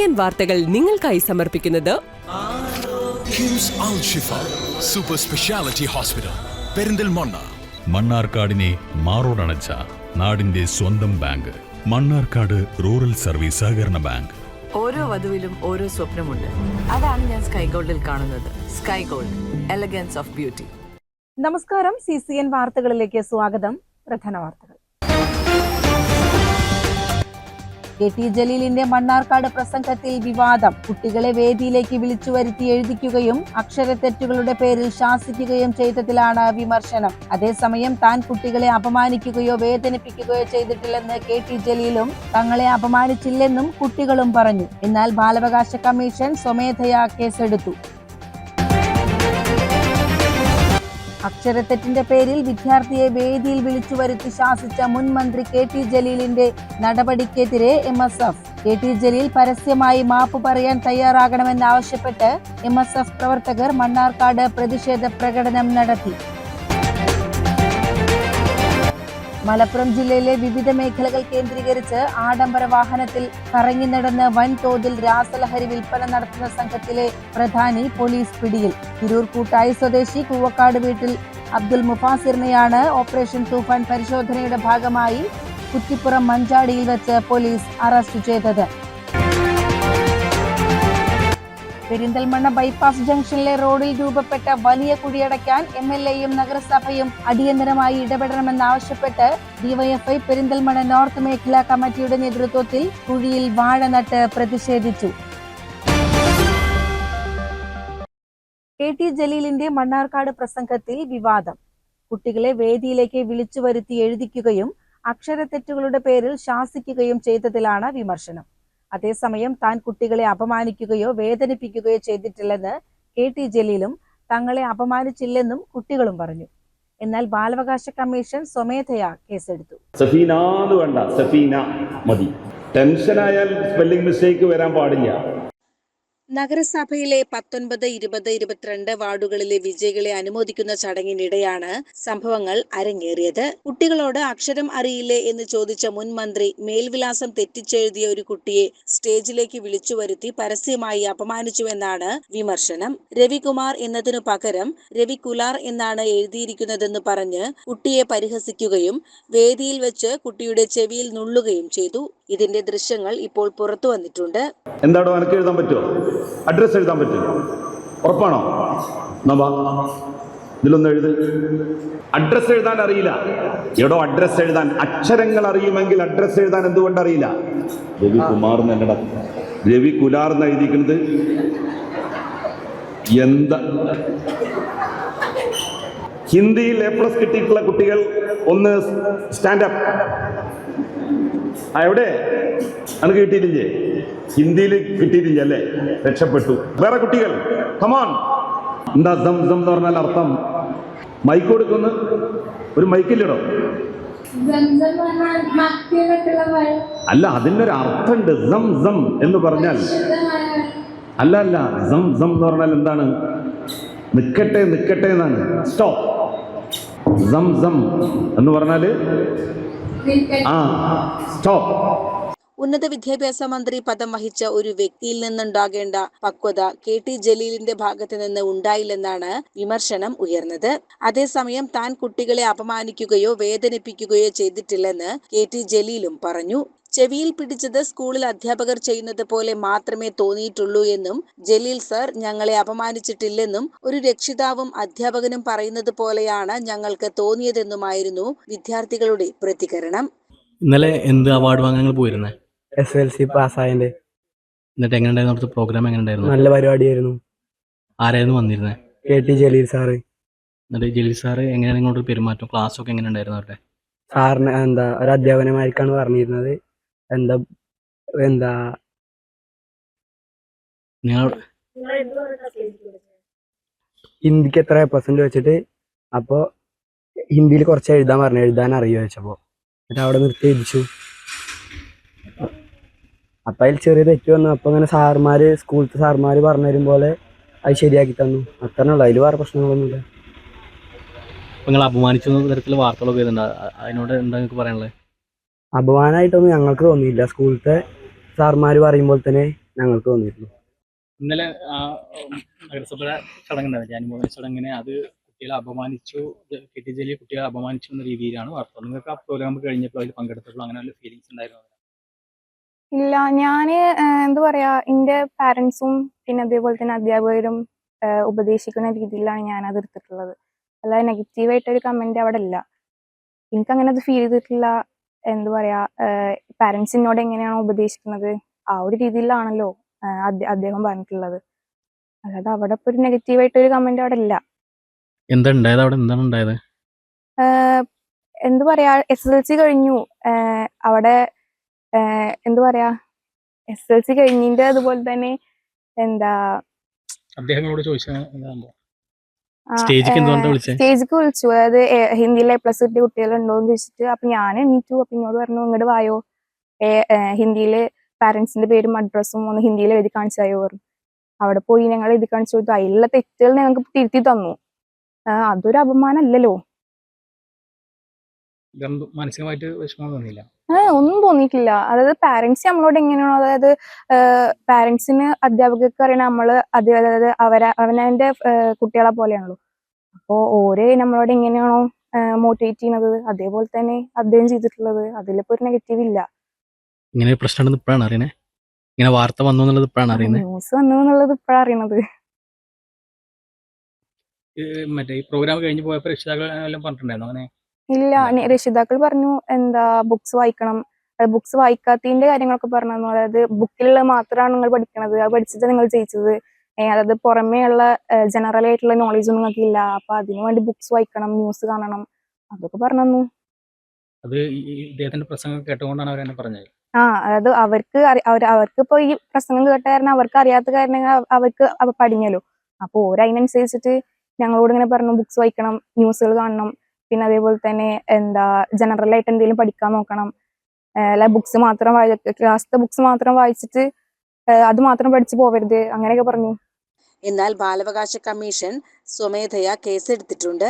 CCN വാർത്തകൾ നിങ്ങൾക്കായി സമർപ്പിക്കുന്നത് കിംസ് അൽ ഷിഫ സൂപ്പർ സ്പെഷ്യാലിറ്റി ഹോസ്പിറ്റൽ പെരിന്തൽമണ്ണ. മണ്ണാർക്കാടിനെ മാറോടണച്ച നാടിന്റെ സ്വന്തം ബാങ്ക് മണ്ണാർക്കാട് റൂറൽ സർവീസ് സഹകരണ ബാങ്ക്. ഓരോ വധുവിലും ഓരോ സ്വപ്നമുണ്ട്. അതാണ് ഞാൻ സ്കൈ ഗോൾഡിൽ കാണുന്നത്. Sky gold, elegance of beauty. നമസ്കാരം. CCN വാർത്തകളിലേക്ക് സ്വാഗതം. പ്രധാന വാർത്തകൾ. KT ജലീലിന്റെ മണ്ണാർക്കാട് പ്രസംഗത്തിൽ വിവാദം. കുട്ടികളെ വേദിയിലേക്ക് വിളിച്ചു വരുത്തി എഴുതിക്കുകയും അക്ഷരത്തെറ്റുകളുടെ പേരിൽ ശാസിക്കുകയും ചെയ്തതിലാണ് വിമർശനം. അതേസമയം താൻ കുട്ടികളെ അപമാനിക്കുകയോ വേദനിപ്പിക്കുകയോ ചെയ്തിട്ടില്ലെന്ന് KT ജലീലും തങ്ങളെ അപമാനിച്ചില്ലെന്നും കുട്ടികളും പറഞ്ഞു. എന്നാൽ ബാലാവകാശ കമ്മീഷൻ സ്വമേധയാ കേസെടുത്തു. അക്ഷരത്തെറ്റിന്റെ പേരിൽ വിദ്യാർത്ഥിയെ വേദിയിൽ വിളിച്ചു വരുത്തി ശാസിച്ച മുൻ മന്ത്രി KT ജലീലിന്റെ നടപടിക്കെതിരെ MSF. KT ജലീൽ പരസ്യമായി മാപ്പ് പറയാൻ തയ്യാറാകണമെന്നാവശ്യപ്പെട്ട് MSF പ്രവർത്തകർ മണ്ണാർക്കാട് പ്രതിഷേധ പ്രകടനം നടത്തി. മലപ്പുറം ജില്ലയിലെ വിവിധ മേഖലകൾ കേന്ദ്രീകരിച്ച് ആഡംബര വാഹനത്തിൽ കറങ്ങി നടന്ന് വൻതോതിൽ രാസലഹരി വിൽപ്പന നടത്തുന്ന സംഘത്തിലെ പ്രധാനി പോലീസ് പിടിയിൽ. തിരൂർ കൂട്ടായി സ്വദേശി കൂവക്കാട് വീട്ടിൽ അബ്ദുൽ മുഫാസിറിനെയാണ് ഓപ്പറേഷൻ തൂഫാൻ പരിശോധനയുടെ ഭാഗമായി കുറ്റിപ്പുറം മഞ്ചാടിയിൽ വെച്ച് പോലീസ് അറസ്റ്റ് ചെയ്തത്. പെരിന്തൽമണ്ണ ബൈപ്പാസ് ജംഗ്ഷനിലെ റോഡിൽ രൂപപ്പെട്ട വലിയ കുഴിയടയ്ക്കാൻ MLAയും നഗരസഭയും അടിയന്തരമായി ഇടപെടണമെന്നാവശ്യപ്പെട്ട് DYFI പെരിന്തൽമണ്ണ നോർത്ത് മേഖലാ കമ്മിറ്റിയുടെ നേതൃത്വത്തിൽ കുഴിയിൽ വാഴ നട്ട് പ്രതിഷേധിച്ചു. KT ജലീലിന്റെ മണ്ണാർക്കാട് പ്രസംഗത്തിൽ വിവാദം. കുട്ടികളെ വേദിയിലേക്ക് വിളിച്ചു വരുത്തി എഴുതിക്കുകയും അക്ഷരത്തെറ്റുകളുടെ പേരിൽ ശാസിക്കുകയും ചെയ്തതിലാണ് വിമർശനം. അതേസമയം താൻ കുട്ടികളെ അപമാനിക്കുകയോ വേദനിപ്പിക്കുകയോ ചെയ്തിട്ടില്ലെന്ന് KT ജലീലും തങ്ങളെ അപമാനിച്ചില്ലെന്നും കുട്ടികളും പറഞ്ഞു. എന്നാൽ ബാലാവകാശ കമ്മീഷൻ സ്വമേധയാ കേസെടുത്തു. സഫീന വേണ്ട, സഫീന മതി. ടെൻഷനായാൽ സ്പെല്ലിംഗ് മിസ്റ്റേക്ക് വരാൻ പാടില്ല. നഗരസഭയിലെ 19, 20, 22 വാർഡുകളിലെ വിജയികളെ അനുമോദിക്കുന്ന ചടങ്ങിനിടെയാണ് സംഭവങ്ങൾ അരങ്ങേറിയത്. കുട്ടികളോട് അക്ഷരം അറിയില്ലേ എന്ന് ചോദിച്ച മുൻ മന്ത്രി മേൽവിലാസം തെറ്റിച്ചെഴുതിയ ഒരു കുട്ടിയെ സ്റ്റേജിലേക്ക് വിളിച്ചു വരുത്തി പരസ്യമായി അപമാനിച്ചുവെന്നാണ് വിമർശനം. രവികുമാർ എന്നതിനു പകരം രവികുലാർ എന്നാണ് എഴുതിയിരിക്കുന്നതെന്ന് പറഞ്ഞ് കുട്ടിയെ പരിഹസിക്കുകയും വേദിയിൽ വെച്ച് കുട്ടിയുടെ ചെവിയിൽ നുള്ളുകയും ചെയ്തു. ഇതിന്റെ ദൃശ്യങ്ങൾ ഇപ്പോൾ പുറത്തു വന്നിട്ടുണ്ട്. എന്താണോ എനിക്ക് എഴുതാൻ പറ്റുമോ? അഡ്രസ് എഴുതാൻ പറ്റുമോ? ഉറപ്പാണോ? ഇതിലൊന്ന് എഴുത്. അഡ്രസ് എഴുതാൻ അറിയില്ല. എടോ, അഡ്രസ് എഴുതാൻ അക്ഷരങ്ങൾ അറിയുമെങ്കിൽ അഡ്രസ് എഴുതാൻ എന്തുകൊണ്ട് അറിയില്ല? രവികുമാർ എന്നല്ലട, രവികുലാർ എന്ന് എഴുതിയിരിക്കുന്നത്. എന്താ ഹിന്ദിയിൽ A+ കിട്ടിയിട്ടുള്ള കുട്ടികൾ ഒന്ന് സ്റ്റാൻഡപ്പ്. എവിടെ? അനക്ക് കിട്ടിയിട്ടില്ലേ? ഹിന്ദിയിൽ കിട്ടിയിട്ടില്ല അല്ലേ? രക്ഷപ്പെട്ടു. വേറെ കുട്ടികൾ കമോൺ. എന്താ ദം ദം എന്ന് പറഞ്ഞാൽ അർത്ഥം? മൈക്ക് കൊടുക്കുന്ന ഒരു മൈക്കില്ലടോ. അല്ല, അതിനൊരു അർത്ഥമുണ്ട്. സം സം എന്ന് പറഞ്ഞാൽ അല്ല അല്ല സം സം എന്ന് പറഞ്ഞാൽ എന്താണ്? നിക്കട്ടെ നിക്കട്ടെ എന്നാണ്. സ്റ്റോപ്പ്. സം സം എന്ന് പറഞ്ഞാല് സ്റ്റോപ്പ്. ഉന്നത വിദ്യാഭ്യാസ മന്ത്രി പദം വഹിച്ച ഒരു വ്യക്തിയിൽ നിന്നുണ്ടാകേണ്ട പക്വത KT ജലീലിന്റെ ഭാഗത്ത് നിന്ന് ഉണ്ടായില്ലെന്നാണ് വിമർശനം ഉയർന്നത്. അതേസമയം താൻ കുട്ടികളെ അപമാനിക്കുകയോ വേദനിപ്പിക്കുകയോ ചെയ്തിട്ടില്ലെന്ന് KT ജലീലും പറഞ്ഞു. ചെവിയിൽ പിടിച്ചത് സ്കൂളിൽ അധ്യാപകർ ചെയ്യുന്നത് പോലെ മാത്രമേ തോന്നിയിട്ടുള്ളൂ എന്നും ജലീൽ സർ ഞങ്ങളെ അപമാനിച്ചിട്ടില്ലെന്നും ഒരു രക്ഷിതാവും അധ്യാപകനും പറയുന്നത് പോലെയാണ് ഞങ്ങൾക്ക് തോന്നിയതെന്നുമായിരുന്നു വിദ്യാർത്ഥികളുടെ പ്രതികരണം. ഇന്നലെ എന്ത് അവാർഡ് വാങ്ങാൻ പോയിരുന്നേ? SLC പാസ്സായതിന്റെ. എന്നിട്ട് എങ്ങനെയുണ്ടായിരുന്നു അവിടുത്തെ പ്രോഗ്രാം? എങ്ങനെയുണ്ടായിരുന്നു? നല്ല പരിപാടിയായിരുന്നു. ആരായിരുന്നു വന്നിരുന്നത്? KT Jaleel sir. എന്നിട്ട് ജലീൽ സാറ് എങ്ങനെയാണ് നിങ്ങളോട് പെരുമാറ്റം, ക്ലാസ്സൊക്കെ എങ്ങനെ ഉണ്ടായിരുന്നു അവരുടെ? സാറിന് ഒരു അധ്യാപനമായിരിക്കാണ് പറഞ്ഞിരുന്നത്. നിങ്ങൾ ഹിന്ദിക്ക് എത്ര % വെച്ചിട്ട്, അപ്പോൾ ഹിന്ദിയിൽ കുറച്ച് എഴുതാൻ അറിയുമോ ചോദിച്ചപ്പോൾ എന്നിട്ട് അവിടെ നിർത്തി എഴുതിച്ചു. അപ്പം അതിൽ ചെറിയ തെറ്റ് വന്നു. അപ്പം അങ്ങനെ സ്കൂളത്തെ സാർമാർ പറഞ്ഞു തരും പോലെ അത് ശരിയാക്കി തന്നു. അത്രേ ഉള്ളൂ. അതിൽ വേറെ പ്രശ്നങ്ങളൊന്നുമില്ല. നിങ്ങൾ അപമാനിച്ച തരത്തിൽ വാർത്തകളൊക്കെ വരുന്നുണ്ട്. അതിനോട് എന്താ നിങ്ങൾക്ക് പറയാനുള്ളത്? അപമാനമായിട്ടൊന്നും ഞങ്ങൾക്ക് തോന്നിയില്ല. സ്കൂളത്തെ സാർമാർ പറയുമ്പോൾ തന്നെ ഞങ്ങൾക്ക് തോന്നിയിട്ടുള്ളൂ. ഇന്നലെ നഗരസഭ ചടങ്ങുണ്ടാവില്ലേ, അനുമോദന ചടങ്ങിനെ അത് കുട്ടികളെ അപമാനിച്ചു, KT ജലീൽ കുട്ടികളെ അപമാനിച്ചു എന്ന രീതിയിലാണ് വാർത്ത. നിങ്ങൾക്ക് ആ പ്രോഗ്രാം കഴിഞ്ഞപ്പോൾ അതിൽ പങ്കെടുത്തപ്പോൾ അങ്ങനെ വല്ല ഫീലിങ്സ് ഉണ്ടായിരുന്നു? ഇല്ല, ഞാന് എന്താ പറയാ, എന്റെ പാരന്റ്സും പിന്നെ അതേപോലെ തന്നെ അധ്യാപകരും ഉപദേശിക്കുന്ന രീതിയിലാണ് ഞാൻ അത് എടുത്തിട്ടുള്ളത്. അല്ലാതെ നെഗറ്റീവായിട്ടൊരു കമന്റ് അവിടെ ഇല്ല. എനിക്ക് അങ്ങനെ അത് ഫീൽ ചെയ്തിട്ടില്ല. എന്താ പറയാ, പാരന്റ്സ് എന്നോട് എങ്ങനെയാണോ ഉപദേശിക്കുന്നത് ആ ഒരു രീതിയിലാണല്ലോ അദ്ദേഹം പറഞ്ഞിട്ടുള്ളത്. അല്ലാതെ അവിടെ ഇപ്പൊ ഒരു നെഗറ്റീവായിട്ടൊരു കമന്റ് അവിടെ ഇല്ല. എന്താ ഉണ്ടായത് അവിടെ? എന്താണ് ഉണ്ടായത്? എന്താ പറയാ, SSLC കഴിഞ്ഞു. അവിടെ എന്താ പറയാ, SSLC കഴിഞ്ഞിന്റെ അതുപോലെ തന്നെ എന്താ അദ്ദേഹങ്ങളോട് ചോദിച്ചാൽ സ്റ്റേജിക്ക് എന്തുകൊണ്ടാ വിളിച്ചത്? സ്റ്റേജിക്ക് വിളിച്ചു. അതായത് ഹിന്ദിയിൽ A+ കിട്ടിയ കുട്ടികളുണ്ടോ എന്ന് ചോദിച്ചിട്ട്. അപ്പൊ ഞാൻ എണീറ്റു. അപ്പൊ എന്നോട് പറഞ്ഞു, ഇങ്ങോട്ട് വായോ, ഹിന്ദിയില് പാരന്റ്സിന്റെ പേരും അഡ്രസ്സും ഒന്ന് ഹിന്ദിയിൽ എഴുതി കാണിച്ചായോ പറഞ്ഞു. അവിടെ പോയി ഞങ്ങൾ എഴുതി കാണിച്ചു കൊടുത്തു. അതിലുള്ള തെറ്റുകൾ ഞങ്ങൾക്ക് തിരുത്തി തന്നു. അതൊരു അപമാനമല്ലല്ലോ. മാനസികമായിട്ട് വിഷമം തോന്നിയില്ല? ഒന്നും തോന്നിയിട്ടില്ല. അതായത് പാരന്റ്സ് നമ്മളോട് എങ്ങനെയാണോ, അതായത് പാരന്റ്സിന് അധ്യാപകർക്ക് അറിയണ നമ്മള് അതായത് അവനവന്റെ കുട്ടികളെ പോലെയാണല്ലോ. അപ്പോ ഓരോ നമ്മളോട് എങ്ങനെയാണോ മോട്ടിവേറ്റ് ചെയ്യുന്നത് അതേപോലെ തന്നെ അദ്ദേഹം ചെയ്തിട്ടുള്ളത്. അതിലിപ്പോ ഒരു നെഗറ്റീവ് ഇല്ല. ഇങ്ങനെ പ്രശ്നം ഉണ്ടെന്ന് ഇപ്പോഴാണ് അറിയണേ? ഇങ്ങനെ വാർത്ത വന്നു എന്നുള്ളത് ഇപ്പോഴാണ് അറിയുന്നത്? ന്യൂസ് വന്നു എന്നുള്ളത് ഇപ്പോഴാണ് അറിയണത്. മറ്റേ ഈ പ്രോഗ്രാം കഴിഞ്ഞ് പോയപ്പോ രക്ഷിതാക്കൾ എല്ലാം പറഞ്ഞിട്ടുണ്ടായിരുന്നു അങ്ങനെ? ഇല്ല, രക്ഷിതാക്കൾ പറഞ്ഞു എന്താ ബുക്സ് വായിക്കണം, ബുക്സ് വായിക്കാത്തതിന്റെ കാര്യങ്ങളൊക്കെ പറഞ്ഞു. അതായത് ബുക്കിലുള്ള മാത്രമാണ് നിങ്ങൾ പഠിക്കണത്, അത് പഠിച്ചിട്ട് നിങ്ങൾ ജയിച്ചത്. അതായത് പുറമേ ഉള്ള ജനറൽ ആയിട്ടുള്ള നോളജ് ഒന്നും നിങ്ങൾക്ക് ഇല്ല. അപ്പൊ അതിനു വേണ്ടി ബുക്സ് വായിക്കണം, ന്യൂസ് കാണണം, അതൊക്കെ പറഞ്ഞു. അത് ഇദ്ദേഹത്തിന്റെ പ്രസംഗം കേട്ടുകൊണ്ടാണ് അവരെന്നെ പറഞ്ഞത്? അതായത് അവർക്ക് ഇപ്പൊ ഈ പ്രസംഗം കേട്ട കാരണം അവർക്ക് അറിയാത്ത കാരണങ്ങൾ അവർക്ക് പഠിഞ്ഞല്ലോ. അപ്പൊ ഓരതിനനുസരിച്ചിട്ട് ഞങ്ങളോട് ഇങ്ങനെ പറഞ്ഞു, ബുക്സ് വായിക്കണം, ന്യൂസുകൾ കാണണം, പിന്നെ അതേപോലെ തന്നെ എന്താ ജനറൽ ആയിട്ട് എന്തെങ്കിലും പഠിക്കാൻ നോക്കണം, അല്ല ബുക്സ് മാത്രം ക്ലാസ്സിലെ ബുക്സ് മാത്രം വായിച്ചിട്ട് അത് മാത്രം പഠിച്ചു പോവരുത്, അങ്ങനെയൊക്കെ പറഞ്ഞു. എന്നാൽ ബാലാവകാശ കമ്മീഷൻ സ്വമേധയാ കേസെടുത്തിട്ടുണ്ട്.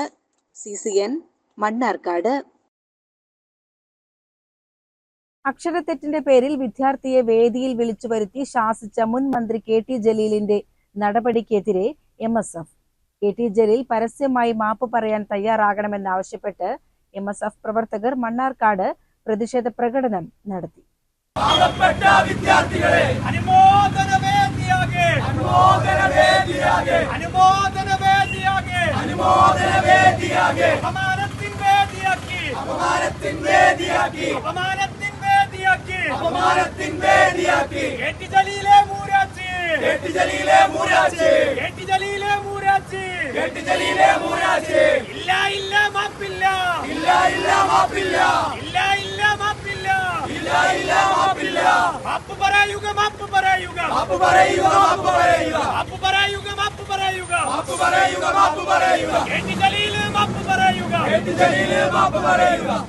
CCN മണ്ണാർക്കാട്. അക്ഷരത്തെറ്റിന്റെ പേരിൽ വിദ്യാർത്ഥിയെ വേദിയിൽ വിളിച്ചു വരുത്തി ശാസിച്ച മുൻ മന്ത്രി KT ജലീലിന്റെ നടപടിക്കെതിരെ MSF. KT ജലീൽ പരസ്യമായി മാപ്പ് പറയാൻ തയ്യാറാകണമെന്നാവശ്യപ്പെട്ട് MSF പ്രവർത്തകർ മണ്ണാർക്കാട് പ്രതിഷേധ പ്രകടനം നടത്തി.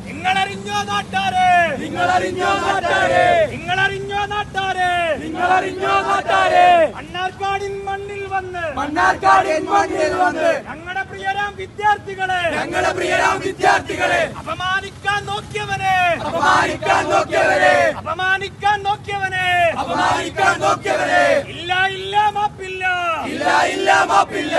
നിങ്ങളറിഞ്ഞോ നാട്ടാരെ, നിങ്ങളറിഞ്ഞോ നാട്ടാരെ, നിങ്ങളറിഞ്ഞോ നാട്ടാരെ, നിങ്ങളറിഞ്ഞോ നാട്ടാരെ, മണ്ണാർക്കാടിൻ മണ്ണിൽ വന്ന്, മണ്ണാർക്കാടിൻ മണ്ണിൽ വന്ന് ഞങ്ങളുടെ പ്രിയരാം വിദ്യാർത്ഥികളെ, ഞങ്ങളുടെ പ്രിയരാം വിദ്യാർത്ഥികളെ അപമാനിക്കാൻ നോക്കിയവനെ, അപമാനിക്കാൻ നോക്കിയവനെ, അപമാനിക്കാൻ നോക്കിയവനെ, അപമാനിക്കാൻ നോക്കിയവനെ ഇല്ല ഇല്ല മാപ്പില്ല, ഇല്ല ഇല്ല മാപ്പില്ല.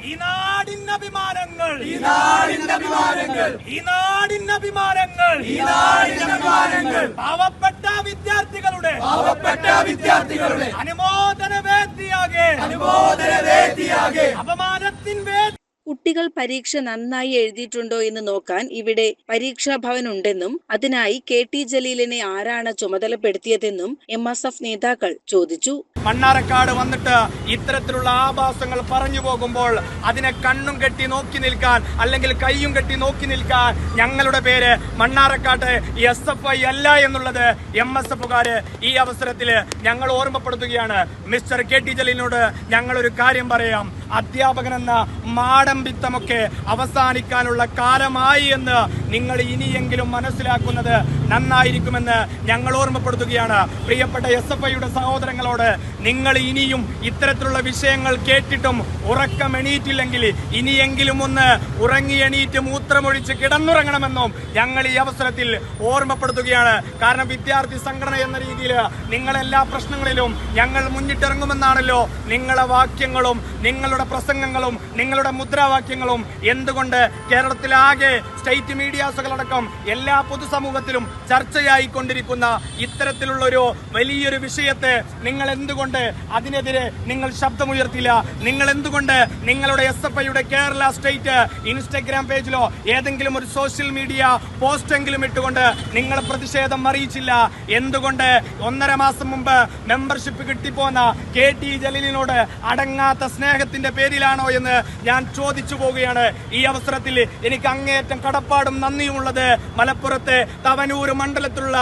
ഈ നാടിൻ അഭിമാനങ്ങൾ, ഈ നാടിൻ അഭിമാനങ്ങൾ, ഈ നാടിൻ അഭിമാനങ്ങൾ, ഈ നാടിൻ അഭിമാനങ്ങൾ പാവപ്പെട്ട വിദ്യാർത്ഥികളുടെ, പാവപ്പെട്ട വിദ്യാർത്ഥികളുടെ അനുമോദന വേദിയാകെ, അനുമോദന വേദിയാകെ അപമാനത്തിൻ വേദി. കുട്ടികൾ പരീക്ഷ നന്നായി എഴുതിയിട്ടുണ്ടോ എന്ന് നോക്കാൻ ഇവിടെ പരീക്ഷാ ഭവൻ ഉണ്ടെന്നും അതിനായി KT ജലീലിനെ ആരാണ് ചുമതലപ്പെടുത്തിയതെന്നും MSF നേതാക്കൾ ചോദിച്ചു. മണ്ണാർക്കാട് വന്നിട്ട് ഇത്തരത്തിലുള്ള ആഭാസങ്ങൾ പറഞ്ഞു പോകുമ്പോൾ അതിനെ കണ്ണും കെട്ടി നോക്കി നിൽക്കാൻ, അല്ലെങ്കിൽ കൈയും കെട്ടി നോക്കി നിൽക്കാൻ ഞങ്ങളുടെ പേര് മണ്ണാർക്കാട്ട് SFI അല്ല എന്നുള്ളത് MSFകാര് ഈ അവസരത്തിൽ ഞങ്ങൾ ഓർമ്മപ്പെടുത്തുകയാണ്. മിസ്റ്റർ KT ജലീലിനോട് ഞങ്ങളൊരു കാര്യം പറയാം. അധ്യാപകനെന്ന മാടമ്പിത്തമൊക്കെ അവസാനിക്കാനുള്ള കാലമായി എന്ന് നിങ്ങൾ ഇനിയെങ്കിലും മനസ്സിലാക്കുന്നത് നന്നായിരിക്കുമെന്ന് ഞങ്ങൾ ഓർമ്മപ്പെടുത്തുകയാണ്. പ്രിയപ്പെട്ട SFIയുടെ സഹോദരങ്ങളോട്, നിങ്ങൾ ഇനിയും ഇത്തരത്തിലുള്ള വിഷയങ്ങൾ കേട്ടിട്ടും ഉറക്കമെണീറ്റില്ലെങ്കിൽ ഇനിയെങ്കിലും ഒന്ന് ഉറങ്ങി എണീറ്റ് മൂത്രമൊഴിച്ച് കിടന്നുറങ്ങണമെന്നും ഞങ്ങൾ ഈ അവസരത്തിൽ ഓർമ്മപ്പെടുത്തുകയാണ്. കാരണം വിദ്യാർത്ഥി സംഘടന എന്ന രീതിയിൽ നിങ്ങളെല്ലാ പ്രശ്നങ്ങളിലും ഞങ്ങൾ മുന്നിട്ടിറങ്ങുമെന്നാണല്ലോ നിങ്ങളുടെ വാക്യങ്ങളും നിങ്ങളുടെ പ്രസംഗങ്ങളും നിങ്ങളുടെ മുദ്രാവാക്യങ്ങളും. എന്തുകൊണ്ട് കേരളത്തിലാകെ സ്റ്റേറ്റ് മീഡിയാസുകളടക്കം എല്ലാ പൊതുസമൂഹത്തിലും ചർച്ചയായിക്കൊണ്ടിരിക്കുന്ന ഇത്തരത്തിലുള്ളൊരു വലിയൊരു വിഷയത്തെ നിങ്ങൾ എന്തുകൊണ്ട് അതിനെതിരെ നിങ്ങൾ ശബ്ദമുയർത്തില്ല? നിങ്ങൾ എന്തുകൊണ്ട് നിങ്ങളുടെ SFIയുടെ കേരള സ്റ്റേറ്റ് ഇൻസ്റ്റഗ്രാം പേജിലോ ഏതെങ്കിലും ഒരു സോഷ്യൽ മീഡിയ പോസ്റ്റെങ്കിലും ഇട്ടുകൊണ്ട് നിങ്ങൾ പ്രതിഷേധം അറിയിച്ചില്ല? എന്തുകൊണ്ട് 1.5 മാസം മുമ്പ് മെമ്പർഷിപ്പ് കിട്ടിപ്പോന്ന KT ജലീലിനോട് അടങ്ങാത്ത സ്നേഹത്തിന്റെ പേരിലാണോ എന്ന് ഞാൻ ചോദിച്ചു പോവുകയാണ്. ഈ അവസരത്തിൽ എനിക്ക് അങ്ങേയറ്റം കടപ്പാടും നന്ദിയുമുള്ളത് മലപ്പുറത്തെ തവനൂർ മണ്ഡലത്തിലുള്ള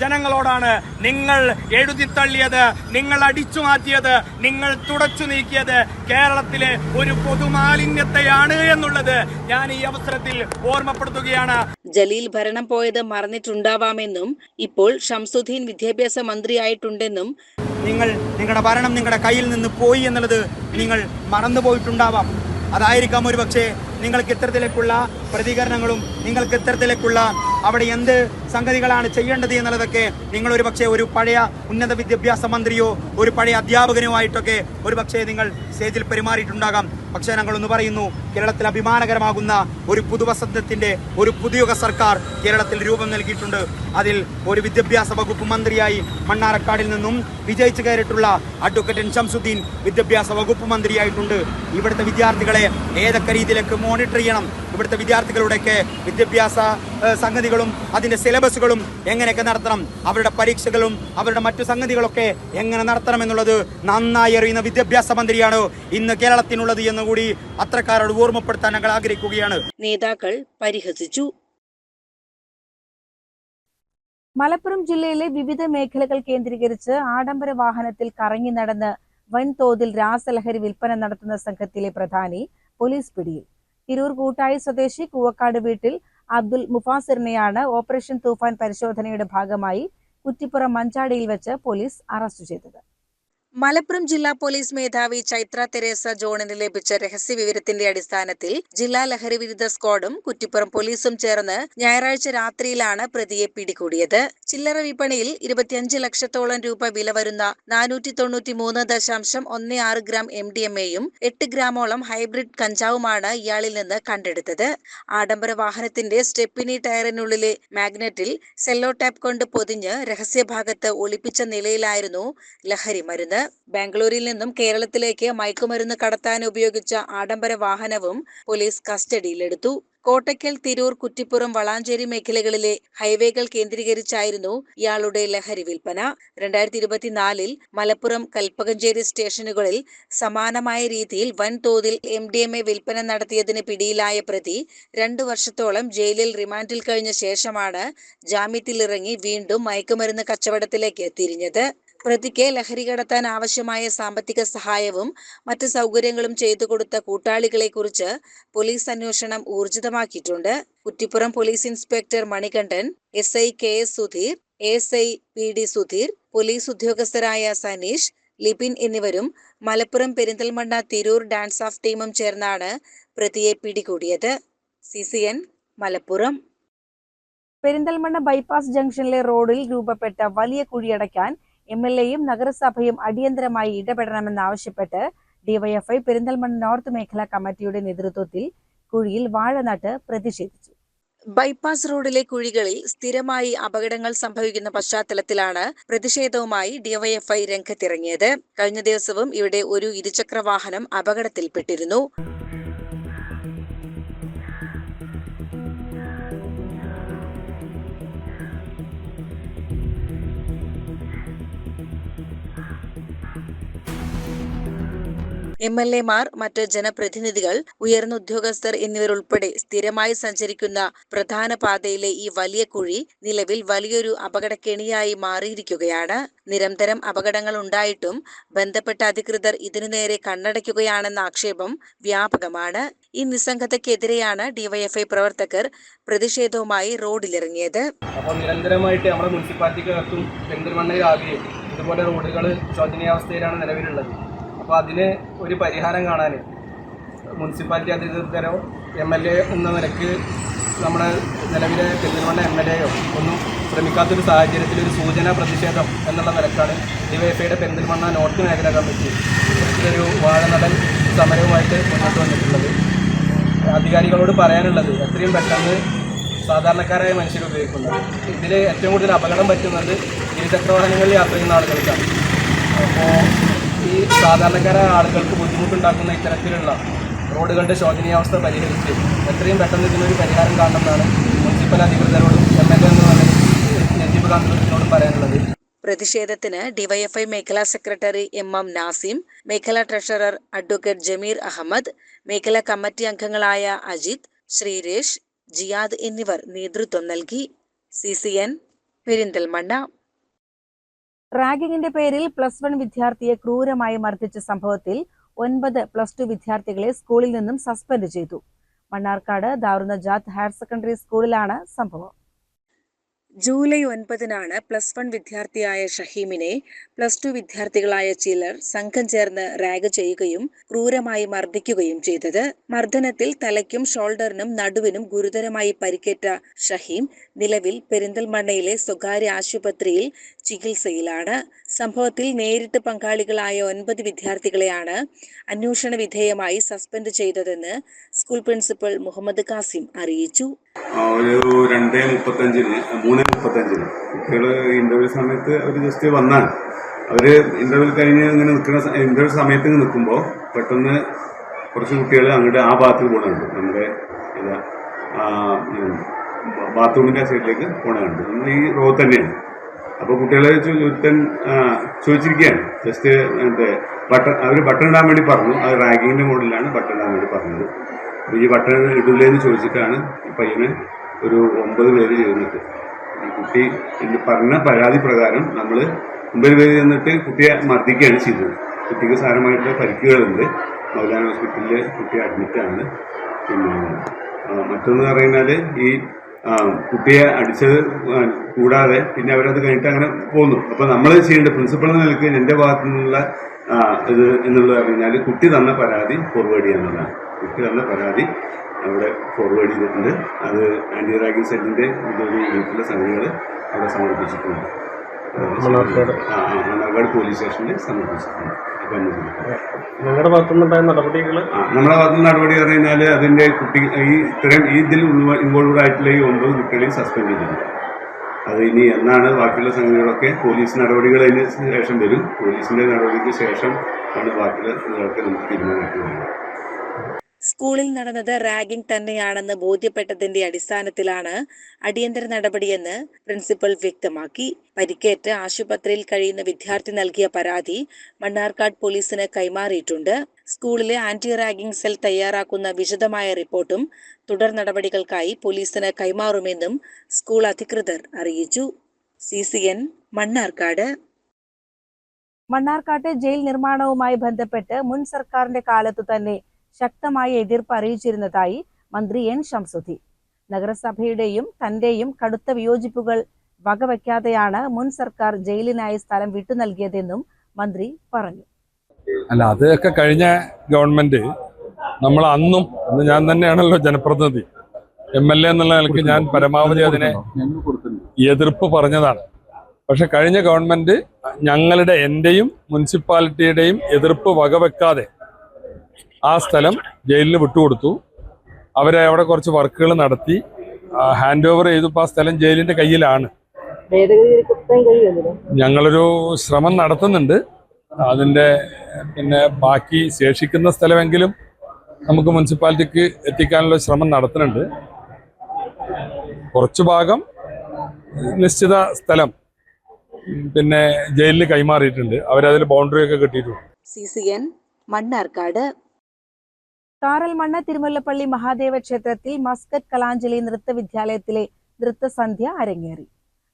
ജനങ്ങളോടാണ്. നിങ്ങൾ എഴുതിത്തള്ളിയത്, നിങ്ങൾ അടിച്ചു മാറ്റിയത്, നിങ്ങൾ തുടച്ചു നീക്കിയത് കേരളത്തിലെ ഒരു പൊതുമാലിന്യത്തെയാണ് എന്നുള്ളത് ഞാൻ ഈ അവസരത്തിൽ ഓർമ്മപ്പെടുത്തുകയാണ്. ജലീൽ ഭരണം പോയത് മറന്നിട്ടുണ്ടാവാമെന്നും ഇപ്പോൾ ഷംസുദ്ദീൻ വിദ്യാഭ്യാസ മന്ത്രിയായിട്ടുണ്ടെന്നും നിങ്ങളുടെ ഭരണം നിങ്ങളുടെ കയ്യിൽ നിന്ന് പോയി എന്നുള്ളത് നിങ്ങൾ മറന്നുപോയിട്ടുണ്ടാവാം. അതായിരിക്കാം ഒരു പക്ഷേ നിങ്ങൾക്ക് ഇത്തരത്തിലേക്കുള്ള പ്രതികരണങ്ങളും നിങ്ങൾക്ക് ഇത്തരത്തിലേക്കുള്ള അവിടെ എന്ത് സംഗതികളാണ് ചെയ്യേണ്ടത് എന്നുള്ളതൊക്കെ നിങ്ങൾ ഒരു പക്ഷേ ഒരു പഴയ ഉന്നത വിദ്യാഭ്യാസ മന്ത്രിയോ ഒരു പഴയ അധ്യാപകനുമായിട്ടൊക്കെ ഒരു പക്ഷേ നിങ്ങൾ സ്റ്റേജിൽ പെരുമാറിയിട്ടുണ്ടാകാം. പക്ഷേ ഞങ്ങളൊന്ന് പറയുന്നു, കേരളത്തിൽ അഭിമാനകരമാകുന്ന ഒരു പുതുവസന്തത്തിന്റെ ഒരു പുതുയുഗ സർക്കാർ കേരളത്തിൽ രൂപം നൽകിയിട്ടുണ്ട്. അതിൽ ഒരു വിദ്യാഭ്യാസ വകുപ്പ് മന്ത്രിയായി മണ്ണാർക്കാടിൽ നിന്നും വിജയിച്ചു കയറിയിട്ടുള്ള അഡ്വക്കേറ്റ് N. ഷംസുദ്ദീൻ വിദ്യാഭ്യാസ വകുപ്പ് മന്ത്രിയായിട്ടുണ്ട്. ഇവിടുത്തെ വിദ്യാർത്ഥികളെ ഏതൊക്കെ രീതിയിലേക്ക് മോണിറ്റർ ചെയ്യണം, ഇവിടുത്തെ വിദ്യാർത്ഥികളുടെയൊക്കെ വിദ്യാഭ്യാസ സംഗതികളും അതിന്റെ സിലബസുകളും എങ്ങനെയൊക്കെ നടത്തണം, അവരുടെ പരീക്ഷകളും അവരുടെ മറ്റു സംഗതികളൊക്കെ എങ്ങനെ നടത്തണം എന്നുള്ളത് നന്നായി അറിയുന്ന വിദ്യാഭ്യാസ മന്ത്രിയാണ് ഇന്ന് കേരളത്തിനുള്ളത് എന്നുകൂടി അത്രക്കാരോട് ഓർമ്മപ്പെടുത്താൻ ഞങ്ങൾ ആഗ്രഹിക്കുകയാണ്. നേതാക്കൾ പരിഹസിച്ചു. മലപ്പുറം ജില്ലയിലെ വിവിധ മേഖലകൾ കേന്ദ്രീകരിച്ച് ആഡംബര വാഹനത്തിൽ കറങ്ങി നടന്ന് വൻതോതിൽ രാസലഹരി വിൽപ്പന നടത്തുന്ന സംഘത്തിലെ പ്രധാനി പോലീസ് പിടിയിൽ. തിരൂർ കൂട്ടായി സ്വദേശി കൂവക്കാട് വീട്ടിൽ അബ്ദുൽ മുഫാസിറിനെയാണ് ഓപ്പറേഷൻ തൂഫാൻ പരിശോധനയുടെ ഭാഗമായി കുറ്റിപ്പുറം മഞ്ചാടിയിൽ വെച്ച് പോലീസ് അറസ്റ്റ് ചെയ്തത്. മലപ്പുറം ജില്ലാ പോലീസ് മേധാവി ചൈത്ര തെരേസ ജോണിന് ലഭിച്ച രഹസ്യ വിവരത്തിന്റെ അടിസ്ഥാനത്തിൽ ജില്ലാ ലഹരി വിരുദ്ധ സ്ക്വാഡും കുറ്റിപ്പുറം പോലീസും ചേർന്ന് ഞായറാഴ്ച രാത്രിയിലാണ് പ്രതിയെ പിടികൂടിയത്. ചില്ലറ വിപണിയിൽ 25 ലക്ഷത്തോളം രൂപ വില വരുന്ന 493.16 ഗ്രാം MDMA-യും 8 ഗ്രാമോളം ഹൈബ്രിഡ് കഞ്ചാവുമാണ് ഇയാളിൽ നിന്ന് കണ്ടെടുത്തത്. ആഡംബര വാഹനത്തിന്റെ സ്റ്റെപ്പിനി ടയറിനുള്ളിലെ മാഗ്നറ്റിൽ സെല്ലോ ടാപ്പ് കൊണ്ട് പൊതിഞ്ഞ് രഹസ്യഭാഗത്ത് ഒളിപ്പിച്ച നിലയിലായിരുന്നു ലഹരി മരുന്ന്. ബാംഗ്ലൂരിൽ നിന്നും കേരളത്തിലേക്ക് മയക്കുമരുന്ന് കടത്താൻ ഉപയോഗിച്ച ആഡംബര വാഹനവും പോലീസ് കസ്റ്റഡിയിലെടുത്തു. കോട്ടയ്ക്കൽ, തിരൂർ, കുറ്റിപ്പുറം, വളാഞ്ചേരി മേഖലകളിലെ ഹൈവേകൾ കേന്ദ്രീകരിച്ചായിരുന്നു ഇയാളുടെ ലഹരി വിൽപ്പന. 2024 മലപ്പുറം, കൽപ്പകഞ്ചേരി സ്റ്റേഷനുകളിൽ സമാനമായ രീതിയിൽ വൻതോതിൽ MDMA വിൽപ്പന നടത്തിയതിന് പിടിയിലായ പ്രതി 2 വർഷത്തോളം ജയിലിൽ റിമാൻഡിൽ കഴിഞ്ഞ ശേഷമാണ് ജാമ്യത്തിലിറങ്ങി വീണ്ടും മയക്കുമരുന്ന് കച്ചവടത്തിലേക്ക് തിരിഞ്ഞത്. പ്രതിക്ക് ലഹരി കടത്താൻ ആവശ്യമായ സാമ്പത്തിക സഹായവും മറ്റ് സൗകര്യങ്ങളും ചെയ്തു കൊടുത്ത കൂട്ടാളികളെക്കുറിച്ച് പോലീസ് അന്വേഷണം ഊർജിതമാക്കിയിട്ടുണ്ട്. Kuttippuram police inspector Manikandan, SI KS Sudheer, ASI PD Sudheer, police ഉദ്യോഗസ്ഥരായ സനീഷ്, ലിപിൻ എന്നിവരും മലപ്പുറം, പെരിന്തൽമണ്ണ, തിരൂർ ഡാൻസ് ഓഫ് ടീമും ചേർന്നാണ് പ്രതിയെ പിടികൂടിയത്. CCN മലപ്പുറം. പെരിന്തൽമണ്ണ ബൈപ്പാസ് ജംഗ്ഷനിലെ റോഡിൽ രൂപപ്പെട്ട വലിയ കുഴിയടയ്ക്കാൻ MLA-യും നഗരസഭയും അടിയന്തരമായി ഇടപെടണമെന്നാവശ്യപ്പെട്ട് DYFI പെരിന്തൽമണ്ണ നോർത്ത് മേഖലാ കമ്മിറ്റിയുടെ നേതൃത്വത്തിൽ കുഴിയിൽ വാഴ നട്ട് പ്രതിഷേധിച്ചു. ബൈപ്പാസ് റോഡിലെ കുഴികളിൽ സ്ഥിരമായി അപകടങ്ങൾ സംഭവിക്കുന്ന പശ്ചാത്തലത്തിലാണ് പ്രതിഷേധവുമായി DYFI രംഗത്തിറങ്ങിയത്. കഴിഞ്ഞ ദിവസവും ഇവിടെ ഒരു ഇരുചക്ര വാഹനം അപകടത്തിൽപ്പെട്ടിരുന്നു. MLA-മാർ, മറ്റ് ജനപ്രതിനിധികൾ, ഉയർന്ന ഉദ്യോഗസ്ഥർ എന്നിവരുൾപ്പെടെ സ്ഥിരമായി സഞ്ചരിക്കുന്ന പ്രധാന പാതയിലെ ഈ വലിയ കുഴി നിലവിൽ വലിയൊരു അപകടക്കെണിയായി മാറിയിരിക്കുകയാണ്. നിരന്തരം അപകടങ്ങൾ ഉണ്ടായിട്ടും ബന്ധപ്പെട്ട അധികൃതർ ഇതിനു നേരെ കണ്ണടയ്ക്കുകയാണെന്ന ആക്ഷേപം വ്യാപകമാണ്. ഈ നിസ്സംഗതയ്ക്കെതിരെയാണ് ഡിവൈഎഫ്ഐ പ്രവർത്തകർ പ്രതിഷേധവുമായി റോഡിലിറങ്ങിയത്. അപ്പോൾ നിരന്തരമായിട്ട് നമ്മുടെ മുനിസിപ്പാലിറ്റിക്കകത്തും പെരിന്തൽമണ്ണയിലാകെയും ഇതുപോലെ റോഡുകൾ ശോചനീയാവസ്ഥയിലാണ് നിലവിലുള്ളത്. അപ്പോൾ അതിന് ഒരു പരിഹാരം കാണാൻ മുനിസിപ്പാലിറ്റി അധികൃതരോ MLA എന്ന നിലയ്ക്ക് നമ്മുടെ നിലവിലെ പെരിന്തൽമണ്ണ MLA-യോ ഒന്നും ശ്രമിക്കാത്തൊരു സാഹചര്യത്തിൽ ഒരു സൂചനാ പ്രതിഷേധം എന്നുള്ള നിലക്കാണ് ഡിവൈഎഫ്ഐയുടെ പെരിന്തൽമണ്ണ നോർത്ത് മേഖലാ കമ്മിറ്റി ഒരു വാഴനടൽ സമരവുമായിട്ട് മുന്നോട്ട് വന്നിട്ടുള്ളത്. അധികാരികളോട് പറയാനുള്ളത് എത്രയും പെട്ടെന്ന് സാധാരണക്കാരായ മനുഷ്യർ ഉപയോഗിക്കുന്നത്. ഇതിൽ ഏറ്റവും കൂടുതൽ അപകടം പറ്റുന്നത് ഇരുചക്രവാഹനങ്ങളിൽ യാത്ര ചെയ്യുന്ന ആളുകൾക്കാണ്. അപ്പോൾ ഈ സാധാരണക്കാരായ ആളുകൾക്ക് ബുദ്ധിമുട്ടുണ്ടാക്കുന്ന ഇത്തരത്തിലുള്ള റോഡുകളുടെ ശോചനീയാവസ്ഥ പരിഹരിച്ച് എത്രയും പെട്ടെന്ന് ഇതിനൊരു പരിഹാരം കാണണമെന്നാണ് മുനിസിപ്പൽ അധികൃതരോടും MLA എന്ന് പറയുന്ന നജീബ് കാന്തപുരത്തിനോടും പറയാനുള്ളത്. പ്രതിഷേധത്തിന് ഡിവൈഎഫ്ഐ മേഖലാ സെക്രട്ടറി MM നാസിം, മേഖലാ ട്രഷറർ അഡ്വക്കേറ്റ് ജമീർ അഹമ്മദ്, മേഖലാ കമ്മിറ്റി അംഗങ്ങളായ അജിത്, ശ്രീരേഷ്, ജിയാദ് എന്നിവർ നേതൃത്വം നൽകി. CCN പെരിന്തൽമണ്ണ. റാഗിങ്ങിന്റെ പേരിൽ +1 വിദ്യാർത്ഥിയെ ക്രൂരമായി മർദ്ദിച്ച സംഭവത്തിൽ 9 +2 വിദ്യാർത്ഥികളെ സ്കൂളിൽ നിന്നും സസ്പെൻഡ് ചെയ്തു. മണ്ണാർക്കാട് ദാറുന്നജാത്ത് ഹയർ സെക്കൻഡറി സ്കൂളിലാണ് സംഭവം. ജൂലൈ 9-നാണ് +1 വിദ്യാർത്ഥിയായ ഷഹീമിനെ +2 വിദ്യാർത്ഥികളായ ചിലർ സംഘം ചേർന്ന് റാഗ് ചെയ്യുകയും ക്രൂരമായി മർദ്ദിക്കുകയും ചെയ്തത്. മർദ്ദനത്തിൽ തലയ്ക്കും ഷോൾഡറിനും നടുവിനും ഗുരുതരമായി പരിക്കേറ്റ ഷഹീം നിലവിൽ പെരിന്തൽമണ്ണയിലെ സ്വകാര്യ ആശുപത്രിയിൽ ചികിത്സയിലാണ്. സംഭവത്തിൽ നേരിട്ട് പങ്കാളികളായ 9 വിദ്യാർത്ഥികളെയാണ് അന്വേഷണ വിധേയമായി സസ്പെൻഡ് ചെയ്തതെന്ന് സ്കൂൾ പ്രിൻസിപ്പൽ മുഹമ്മദ് കാസിം അറിയിച്ചു. ഒരു 3:35 കുട്ടികൾ ഇന്റർവ്യൂ സമയത്ത് അവർ ജസ്റ്റ് വന്നാൽ അവർ ഇന്റർവ്യൂ കഴിഞ്ഞ് ഇങ്ങനെ നിൽക്കുന്ന ഇന്റർവ്യൂ സമയത്ത് നിൽക്കുമ്പോൾ പെട്ടെന്ന് കുറച്ച് കുട്ടികൾ അങ്ങോട്ട് ആ ഭാഗത്തേക്ക് പോകണുണ്ട്. നമ്മുടെ ബാത്റൂമിൻ്റെ സൈഡിലേക്ക് പോകണുണ്ട്. ഈ റോ തന്നെയാണ്. അപ്പോൾ കുട്ടികളെ ചോദിച്ചിരിക്കുകയാണ്. ജസ്റ്റ് അവർ ബട്ടൺ ഇടാൻ വേണ്ടി പറഞ്ഞു. അത് റാഗിങ്ങിൻ്റെ മോഡലിലാണ് ബട്ടൺ ഇടാൻ വേണ്ടി പറഞ്ഞത്. അപ്പോൾ ഈ ബട്ടൺ ഇടില്ലെന്ന് ചോദിച്ചിട്ടാണ് ഈ പയ്യനെ ഒരു 9 പേര് ചേർന്നിട്ട് ഈ കുട്ടി പറഞ്ഞ പരാതി പ്രകാരം നമ്മൾ 9 പേര് ചെന്നിട്ട് കുട്ടിയെ മർദ്ദിക്കുകയാണ് ചെയ്തത്. കുട്ടിക്ക് സാരമായിട്ട് പരിക്കുകളുണ്ട്. മൗലാന ഹോസ്പിറ്റലിൽ കുട്ടി അഡ്മിറ്റാണ്. പിന്നെ മറ്റൊന്ന് പറയുന്നത് ഈ കുട്ടിയെ അടിച്ചത് കൂടാതെ പിന്നെ അവരത് കഴിഞ്ഞിട്ട് അങ്ങനെ പോന്നു. അപ്പോൾ നമ്മൾ ചെയ്യേണ്ട പ്രിൻസിപ്പൾ എന്ന നിലയ്ക്ക് എൻ്റെ ഭാഗത്തു നിന്നുള്ള ഇത് എന്നുള്ളത് പറഞ്ഞാൽ കുട്ടി തന്ന പരാതി ഫോർവേഡ് ചെയ്യാന്നുള്ളതാണ്. കുട്ടി തന്ന പരാതി അവിടെ ഫോർവേഡ് ചെയ്തിട്ടുണ്ട്. അത് ആൻറ്റി റാഗിംഗ് സെല്ലിൻ്റെ ഇതൊരു ഗ്രൂപ്പിലെ സംഘങ്ങൾ അവിടെ സമർപ്പിച്ചിട്ടുണ്ട്. മണ്ണാർക്കാട് പോലീസ് സ്റ്റേഷനിൽ സമർപ്പിച്ചിട്ടുണ്ട്. നിങ്ങളുടെ ഭാഗത്തുനിന്നുണ്ടായ നടപടികൾ? നമ്മുടെ ഭാഗത്തുനിന്ന് നടപടി പറഞ്ഞാൽ അതിൻ്റെ കുട്ടി ഇതിൽ ഇൻവോൾവ് ആയിട്ടുള്ള ഈ 9 കുട്ടികളെയും സസ്പെൻഡ് ചെയ്തിട്ടുണ്ട്. അത് ഇനി എന്നാണ് ബാക്കിയുള്ള സംഘടനകളൊക്കെ പോലീസ് നടപടികൾ അതിന് ശേഷം വരും. പോലീസിൻ്റെ നടപടിക്ക് ശേഷം ആണ് ബാക്കിയുള്ള സംഘടനകളൊക്കെ നമുക്ക് തീരുമാനിക്കുന്നത്. സ്കൂളിൽ നടന്നത് റാഗിംഗ് തന്നെയാണെന്ന് ബോധ്യപ്പെട്ടതിന്റെ അടിസ്ഥാനത്തിലാണ് അടിയന്തര നടപടിയെന്ന് പ്രിൻസിപ്പൽ വ്യക്തമാക്കി. പരിക്കേറ്റ് ആശുപത്രിയിൽ കഴിയുന്ന വിദ്യാർത്ഥി നൽകിയ പരാതി മണ്ണാർക്കാട് പോലീസിന് കൈമാറിയിട്ടുണ്ട്. സ്കൂളിലെ ആന്റി റാഗിംഗ് സെൽ തയ്യാറാക്കുന്ന വിശദമായ റിപ്പോർട്ടും തുടർ നടപടികൾക്കായി പോലീസിന് കൈമാറുമെന്നും സ്കൂൾ അധികൃതർ അറിയിച്ചു. CCN മണ്ണാർക്കാട്. മണ്ണാർക്കാട്ടെ ജയിൽ നിർമ്മാണവുമായി ബന്ധപ്പെട്ട് മുൻ സർക്കാരിന്റെ കാലത്തു തന്നെ ശക്തമായ എതിർപ്പ് അറിയിച്ചിരുന്നതായി മന്ത്രി N ഷംസുദ്ദീൻ. നഗരസഭയുടെയും തന്റെയും കടുത്ത വിയോജിപ്പുകൾ വകവയ്ക്കാതെയാണ് മുൻ സർക്കാർ ജയിലിനായി സ്ഥലം വിട്ടു നൽകിയതെന്നും മന്ത്രി പറഞ്ഞു. അല്ല, അതൊക്കെ കഴിഞ്ഞ ഗവൺമെന്റ് നമ്മൾ അന്ന് ഞാൻ തന്നെയാണല്ലോ ജനപ്രതിനിധി, MLA എന്നുള്ള നിലയ്ക്ക് ഞാൻ പരമാവധി അതിനെ എതിർപ്പ് പറഞ്ഞതാണ്. പക്ഷെ കഴിഞ്ഞ ഗവൺമെന്റ് എന്റെയും മുനിസിപ്പാലിറ്റിയുടെയും എതിർപ്പ് വകവെക്കാതെ ആ സ്ഥലം ജയിലിന് വിട്ടുകൊടുത്തു. അവരെ അവിടെ കുറച്ച് വർക്കുകൾ നടത്തി ഹാൻഡ് ഓവർ ചെയ്തപ്പോൾ ആ സ്ഥലം ജയിലിന്റെ കയ്യിലാണ്. ഞങ്ങളൊരു ശ്രമം നടത്തുന്നുണ്ട്. അതിന്റെ ബാക്കി ശേഷിക്കുന്ന സ്ഥലമെങ്കിലും നമുക്ക് മുനിസിപ്പാലിറ്റിക്ക് എത്തിക്കാനുള്ള ശ്രമം നടത്തുന്നുണ്ട്. കുറച്ചു ഭാഗം നിശ്ചിത സ്ഥലം ജയിലിന് കൈമാറിയിട്ടുണ്ട്. അവരതിൽ ബൗണ്ടറി ഒക്കെ കിട്ടിയിട്ടുണ്ട്. CCN മണ്ണാർക്കാട്. കാറൽമണ്ണ തിരുമുല്ലപ്പള്ളി മഹാദേവ ക്ഷേത്രത്തിൽ മസ്കറ്റ് കലാഞ്ജലി നൃത്തവിദ്യാലയത്തിലെ നൃത്തസന്ധ്യ അരങ്ങേറി.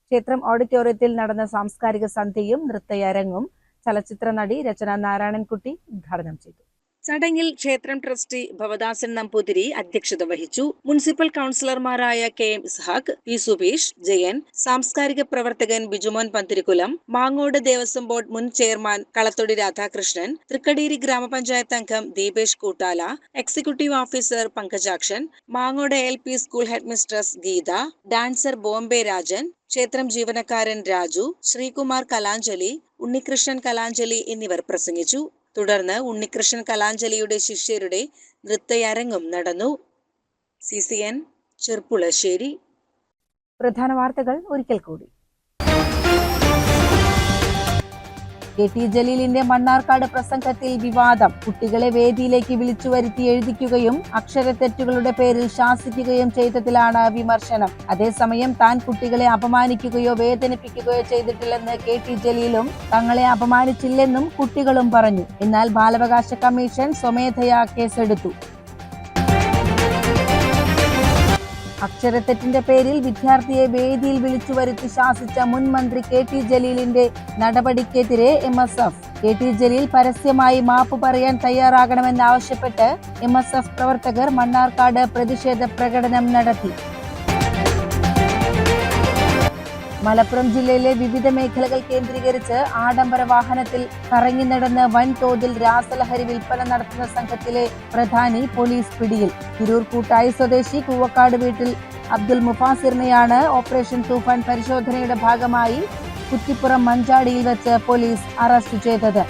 ക്ഷേത്രം ഓഡിറ്റോറിയത്തിൽ നടന്ന സാംസ്കാരിക സന്ധ്യയും നൃത്തയരങ്ങും ചലച്ചിത്ര നടി രചന നാരായണൻകുട്ടി ഉദ്ഘാടനം ചെയ്തു. ചടങ്ങിൽ ക്ഷേത്രം ട്രസ്റ്റി ഭവദാസൻ നമ്പൂതിരി അധ്യക്ഷത വഹിച്ചു. മുനിസിപ്പൽ കൌൺസിലർമാരായ KM ഇസ്ഹാഖ്, P സുബീഷ്, ജയൻ, സാംസ്കാരിക പ്രവർത്തകൻ ബിജുമോൻ പന്തിരിക്കുലം, മാങ്ങോട് ദേവസ്വം ബോർഡ് മുൻ ചെയർമാൻ കളത്തൊടി രാധാകൃഷ്ണൻ, തൃക്കടീരി ഗ്രാമപഞ്ചായത്ത് അംഗം Deepesh Koottala, executive officer Pankajakshan, Mangode LP school head mistress Geetha, dancer Bombay Rajan, ക്ഷേത്രം ജീവനക്കാരൻ രാജു, ശ്രീകുമാർ കലാഞ്ജലി, ഉണ്ണികൃഷ്ണൻ കലാഞ്ജലി എന്നിവർ പ്രസംഗിച്ചു. തുടർന്ന് ഉണ്ണികൃഷ്ണൻ കലാഞ്ജലിയുടെ ശിഷ്യരുടെ നൃത്തയരങ്ങും നടന്നു. CCN ചെർപ്പുളശ്ശേരി. പ്രധാന വാർത്തകൾ ഒരിക്കൽ കൂടി. KT ജലീലിന്റെ മണ്ണാർക്കാട് പ്രസംഗത്തിൽ വിവാദം. കുട്ടികളെ വേദിയിലേക്ക് വിളിച്ചു വരുത്തി എഴുതിക്കുകയും അക്ഷരത്തെറ്റുകളുടെ പേരിൽ ശാസിക്കുകയും ചെയ്തതിലാണ് വിമർശനം. അതേസമയം താൻ കുട്ടികളെ അപമാനിക്കുകയോ വേദനിപ്പിക്കുകയോ ചെയ്തിട്ടില്ലെന്ന് KT ജലീലും തങ്ങളെ അപമാനിച്ചില്ലെന്നും കുട്ടികളും പറഞ്ഞു. എന്നാൽ ബാലാവകാശ കമ്മീഷൻ സ്വമേധയാ കേസെടുത്തു. അക്ഷരത്തെറ്റിന്റെ പേരിൽ വിദ്യാർത്ഥിയെ വേദിയിൽ വിളിച്ചു വരുത്തി ശാസിച്ച മുൻ മന്ത്രി KT ജലീലിന്റെ നടപടിക്കെതിരെ MSF. KT ജലീൽ പരസ്യമായി മാപ്പ് പറയാൻ തയ്യാറാകണമെന്നാവശ്യപ്പെട്ട് MSF പ്രവർത്തകർ മണ്ണാർക്കാട് പ്രതിഷേധ പ്രകടനം നടത്തി. മലപ്പുറം ജില്ലയിലെ വിവിധ മേഖലകൾ കേന്ദ്രീകരിച്ച് ആഡംബര വാഹനത്തിൽ കറങ്ങി നടന്ന് വൻതോതിൽ രാസലഹരി വിൽപ്പന നടത്തുന്ന സംഘത്തിലെ പ്രധാനി പോലീസ് പിടിയിൽ. തിരൂർ കൂട്ടായി സ്വദേശി കൂവക്കാട് വീട്ടിൽ അബ്ദുൽ മുഫാസിറിനെയാണ് ഓപ്പറേഷൻ തൂഫാൻ പരിശോധനയുടെ ഭാഗമായി കുറ്റിപ്പുറം മഞ്ചാടിയിൽ വെച്ച് പോലീസ് അറസ്റ്റ് ചെയ്തത്.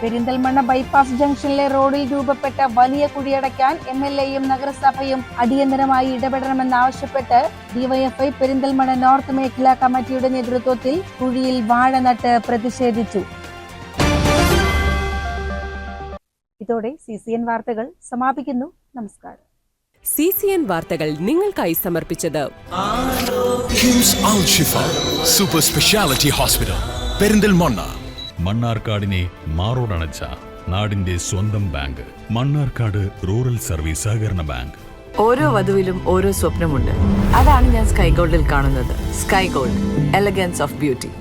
പെരിന്തൽമണ്ണ ബൈപ്പാസ് ജംഗ്ഷനിലെ റോഡിൽ രൂപപ്പെട്ട വലിയ കുഴിയടയ്ക്കാൻ MLAയും നഗരസഭയും അടിയന്തരമായി ഇടപെടണമെന്നാവശ്യപ്പെട്ട് DYFI പെരിന്തൽമണ്ണ നോർത്ത് മേഖലാ കമ്മിറ്റിയുടെ നേതൃത്വത്തിൽ കുഴിയിൽ വാഴ നട്ട് പ്രതിഷേധിച്ചു. ഇതോടെ CCN വാർത്തകൾ സമാപിക്കുന്നു. നമസ്കാരം. CCN വാർത്തകൾ നിങ്ങൾക്കായി സമർപ്പിച്ചത് കിംസ് അൽ ഷിഫ സൂപ്പർ സ്പെഷ്യാലിറ്റി ഹോസ്പിറ്റൽ പെരിന്തൽമണ്ണ. മണ്ണാർക്കാടിനെ മാറോടണച്ച നാടിന്റെ സ്വന്തം ബാങ്ക് മണ്ണാർക്കാട് റൂറൽ സർവീസ് സഹകരണ ബാങ്ക്. ഓരോ വധുവിലും ഓരോ സ്വപ്നമുണ്ട്. അതാണ് ഞാൻ സ്കൈ ഗോൾഡിൽ കാണുന്നത്. Sky gold, elegance of beauty.